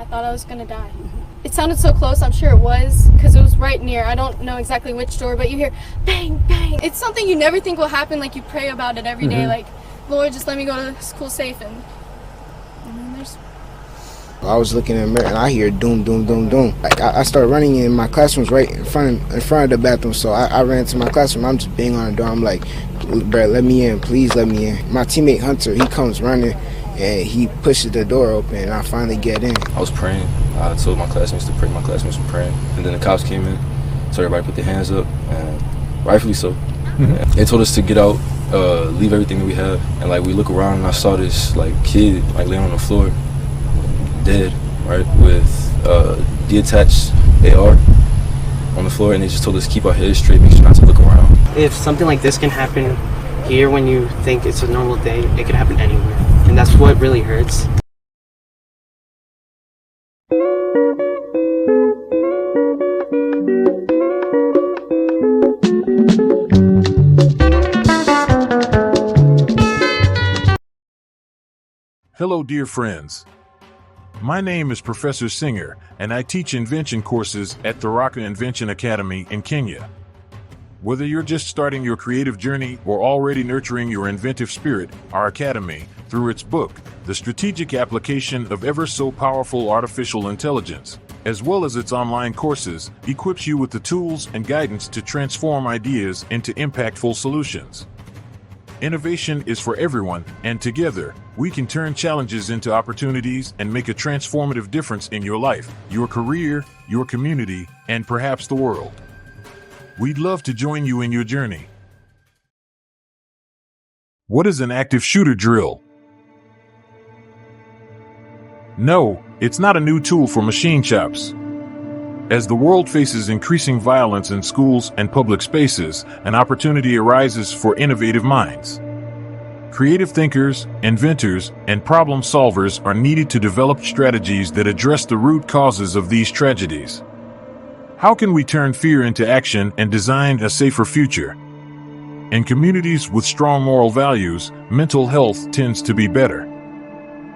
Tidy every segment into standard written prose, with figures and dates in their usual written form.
I thought I was gonna die. It sounded so close, I'm sure it was, because it was right near. I don't know exactly which door, but you hear bang, bang. It's something you never think will happen, like you pray about it every day, like, Lord, just let me go to school safe, and then there's... I was looking in the mirror and I hear doom, doom, doom, doom. Like I started running in, my classroom's right in front of the bathroom, so I ran to my classroom. I'm just banging on the door. I'm like, bro, let me in, please let me in. My teammate Hunter, he comes running and he pushes the door open and I finally get in. I was praying. I told my classmates to pray. My classmates were praying. And then the cops came in, so everybody put their hands up, and rightfully so. They told us to get out, leave everything that we have. And like we look around and I saw this like kid like laying on the floor, dead, right, with detached AR on the floor, and they just told us to keep our heads straight, make sure not to look around. If something like this can happen here when you think it's a normal day, it can happen anywhere, and that's what really hurts. Hello, dear friends. My name is Professor Singer, and I teach invention courses at the Raka Invention Academy in Kenya. Whether you're just starting your creative journey or already nurturing your inventive spirit, our academy, through its book, The Strategic Application of Ever So Powerful Artificial Intelligence, as well as its online courses, equips you with the tools and guidance to transform ideas into impactful solutions. Innovation is for everyone, and together, we can turn challenges into opportunities and make a transformative difference in your life, your career, your community, and perhaps the world. We'd love to join you in your journey. What is an active shooter drill? No, it's not a new tool for machine shops. As the world faces increasing violence in schools and public spaces, an opportunity arises for innovative minds. Creative thinkers, inventors, and problem solvers are needed to develop strategies that address the root causes of these tragedies. How can we turn fear into action and design a safer future? In communities with strong moral values, mental health tends to be better.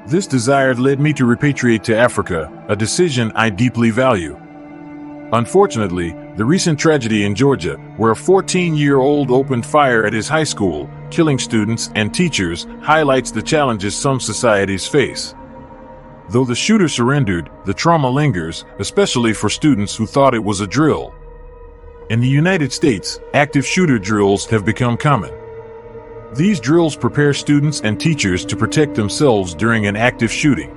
This desire led me to repatriate to Africa, a decision I deeply value. Unfortunately, the recent tragedy in Georgia, where a 14-year-old opened fire at his high school, killing students and teachers, highlights the challenges some societies face. Though the shooter surrendered, the trauma lingers, especially for students who thought it was a drill. In the United States, active shooter drills have become common. These drills prepare students and teachers to protect themselves during an active shooting.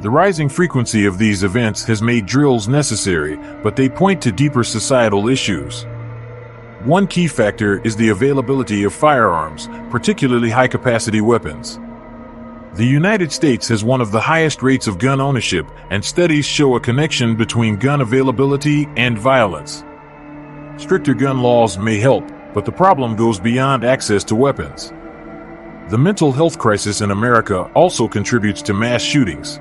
The rising frequency of these events has made drills necessary, but they point to deeper societal issues. One key factor is the availability of firearms, particularly high-capacity weapons. The United States has one of the highest rates of gun ownership, and studies show a connection between gun availability and violence. Stricter gun laws may help, but the problem goes beyond access to weapons. The mental health crisis in America also contributes to mass shootings.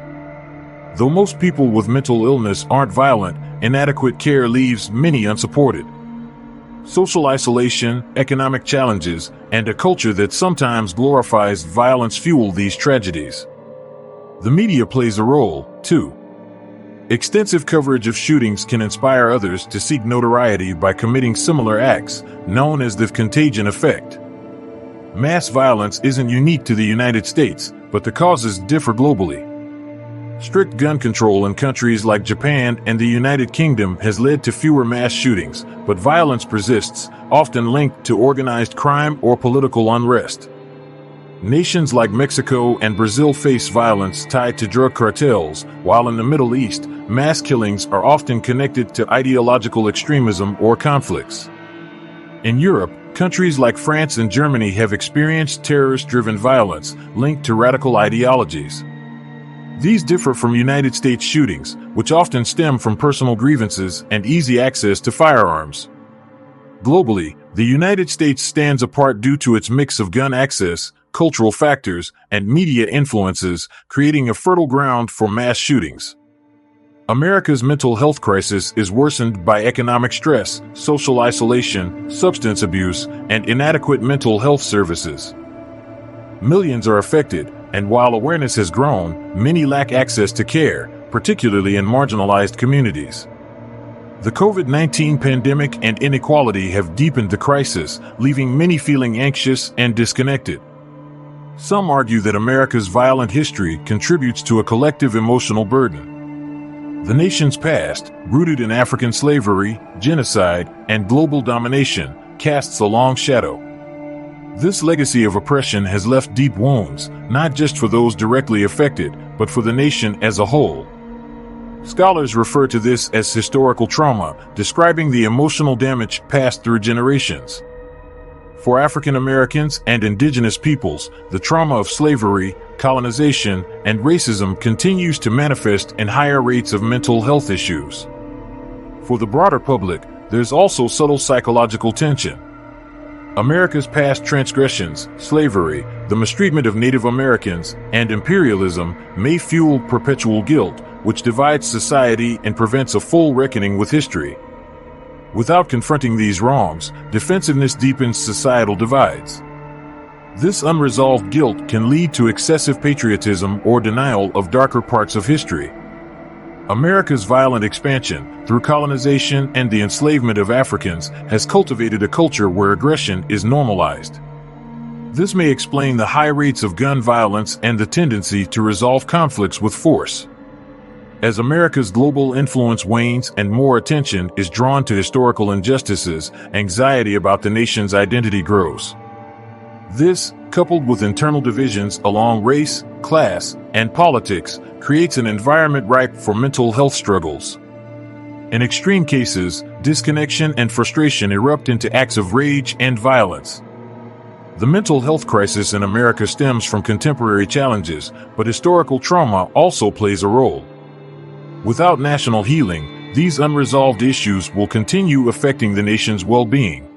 Though most people with mental illness aren't violent, inadequate care leaves many unsupported. Social isolation, economic challenges, and a culture that sometimes glorifies violence fuel these tragedies. The media plays a role, too. Extensive coverage of shootings can inspire others to seek notoriety by committing similar acts, known as the contagion effect. Mass violence isn't unique to the United States, but the causes differ globally. Strict gun control in countries like Japan and the United Kingdom has led to fewer mass shootings, but violence persists, often linked to organized crime or political unrest. Nations like Mexico and Brazil face violence tied to drug cartels, while in the Middle East, mass killings are often connected to ideological extremism or conflicts. In Europe, countries like France and Germany have experienced terrorist-driven violence linked to radical ideologies. These differ from United States shootings, which often stem from personal grievances and easy access to firearms. Globally, the United States stands apart due to its mix of gun access, cultural factors, and media influences, creating a fertile ground for mass shootings. America's mental health crisis is worsened by economic stress, social isolation, substance abuse, and inadequate mental health services. Millions are affected, and while awareness has grown, many lack access to care, particularly in marginalized communities. The COVID-19 pandemic and inequality have deepened the crisis, leaving many feeling anxious and disconnected. Some argue that America's violent history contributes to a collective emotional burden. The nation's past, rooted in African slavery, genocide, and global domination, casts a long shadow. This legacy of oppression has left deep wounds, not just for those directly affected, but for the nation as a whole. Scholars refer to this as historical trauma, describing the emotional damage passed through generations. For African Americans and indigenous peoples, the trauma of slavery, colonization, and racism continues to manifest in higher rates of mental health issues. For the broader public, there's also subtle psychological tension. America's past transgressions, slavery, the mistreatment of Native Americans, and imperialism may fuel perpetual guilt, which divides society and prevents a full reckoning with history. Without confronting these wrongs, defensiveness deepens societal divides. This unresolved guilt can lead to excessive patriotism or denial of darker parts of history. America's violent expansion, through colonization and the enslavement of Africans, has cultivated a culture where aggression is normalized. This may explain the high rates of gun violence and the tendency to resolve conflicts with force. As America's global influence wanes and more attention is drawn to historical injustices, anxiety about the nation's identity grows. This, coupled with internal divisions along race, class, and politics, creates an environment ripe for mental health struggles. In extreme cases, disconnection and frustration erupt into acts of rage and violence. The mental health crisis in America stems from contemporary challenges, but historical trauma also plays a role. Without national healing, these unresolved issues will continue affecting the nation's well-being.